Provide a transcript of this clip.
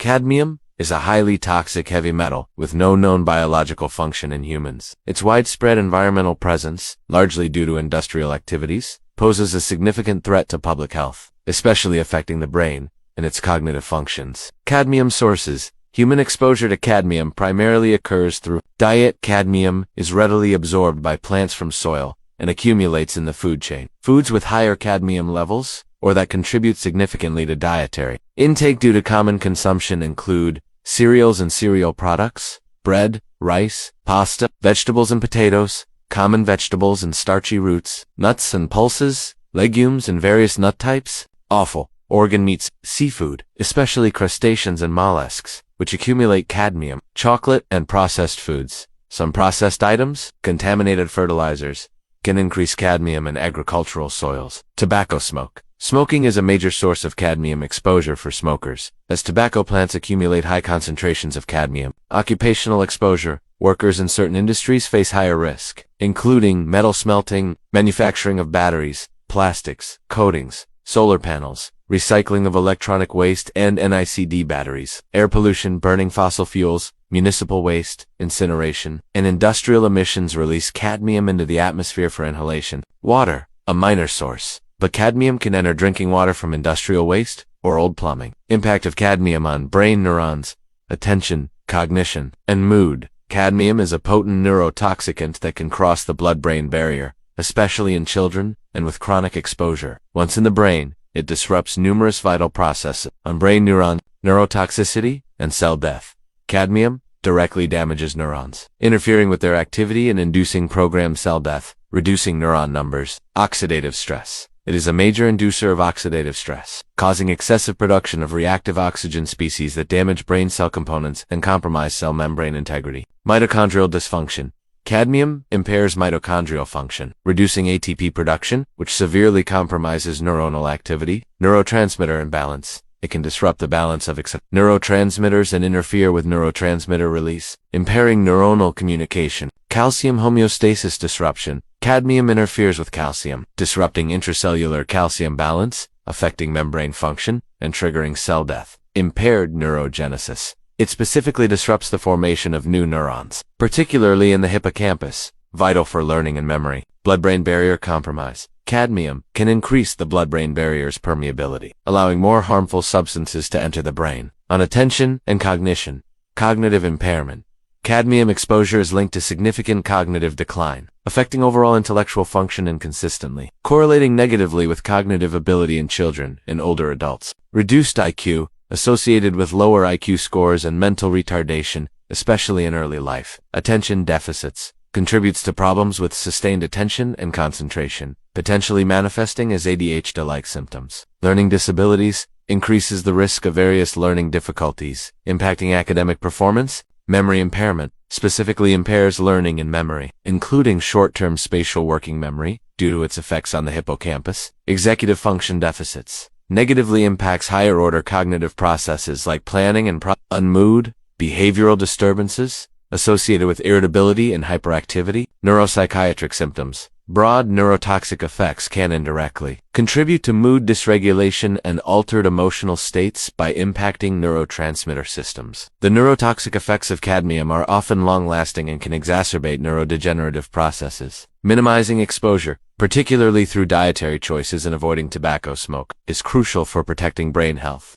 Cadmium is a highly toxic heavy metal with no known biological function in humans. Its widespread environmental presence, largely due to industrial activities, poses a significant threat to public health, especially affecting the brain and its cognitive functions. Cadmium sources. Human exposure to cadmium primarily occurs through diet. Cadmium is readily absorbed by plants from soil and accumulates in the food chain. Foods with higher cadmium levels or that contribute significantly to dietary intake due to common consumption include cereals and cereal products, bread, rice, pasta, vegetables and potatoes, common vegetables and starchy roots, nuts and pulses, legumes and various nut types, offal, organ meats, seafood, especially crustaceans and mollusks, which accumulate cadmium, chocolate and processed foods. Some processed items, contaminated fertilizers, can increase cadmium in agricultural soils. Tobacco smoke. Smoking is a major source of cadmium exposure for smokers, as tobacco plants accumulate high concentrations of cadmium. Occupational exposure. Workers in certain industries face higher risk, including metal smelting, manufacturing of batteries, plastics, coatings, solar panels, recycling of electronic waste and NICD batteries, air pollution, burning fossil fuels, municipal waste, incineration, and industrial emissions release cadmium into the atmosphere for inhalation. Water, a minor source, but cadmium can enter drinking water from industrial waste or old plumbing. Impact of cadmium on brain neurons, attention, cognition, and mood. Cadmium is a potent neurotoxicant that can cross the blood-brain barrier, especially in children and with chronic exposure. Once in the brain, it disrupts numerous vital processes on brain neurons, neurotoxicity, and cell death. Cadmium directly damages neurons, interfering with their activity and inducing programmed cell death, reducing neuron numbers. Oxidative stress. It is a major inducer of oxidative stress, causing excessive production of reactive oxygen species that damage brain cell components and compromise cell membrane integrity. Mitochondrial dysfunction. Cadmium impairs mitochondrial function, reducing ATP production, which severely compromises neuronal activity. Neurotransmitter imbalance. It can disrupt the balance of neurotransmitters and interfere with neurotransmitter release, impairing neuronal communication. Calcium homeostasis disruption. Cadmium interferes with calcium, disrupting intracellular calcium balance, affecting membrane function, and triggering cell death. Impaired neurogenesis. It specifically disrupts the formation of new neurons, particularly in the hippocampus, vital for learning and memory. Blood-brain barrier compromise. Cadmium can increase the blood-brain barrier's permeability, allowing more harmful substances to enter the brain. On attention and cognition. Cognitive impairment. Cadmium exposure is linked to significant cognitive decline, affecting overall intellectual function inconsistently, correlating negatively with cognitive ability in children and older adults. Reduced IQ, associated with lower IQ scores and mental retardation, especially in early life. Attention deficits. Contributes to problems with sustained attention and concentration, potentially manifesting as ADHD-like symptoms. Learning disabilities. Increases the risk of various learning difficulties, impacting academic performance. Memory impairment specifically impairs learning and memory, including short-term spatial working memory, due to its effects on the hippocampus. Executive function deficits negatively impacts higher-order cognitive processes like planning and mood. Behavioral disturbances associated with irritability and hyperactivity. Neuropsychiatric symptoms. Broad neurotoxic effects can indirectly contribute to mood dysregulation and altered emotional states by impacting neurotransmitter systems. The neurotoxic effects of cadmium are often long-lasting and can exacerbate neurodegenerative processes. Minimizing exposure, particularly through dietary choices and avoiding tobacco smoke, is crucial for protecting brain health.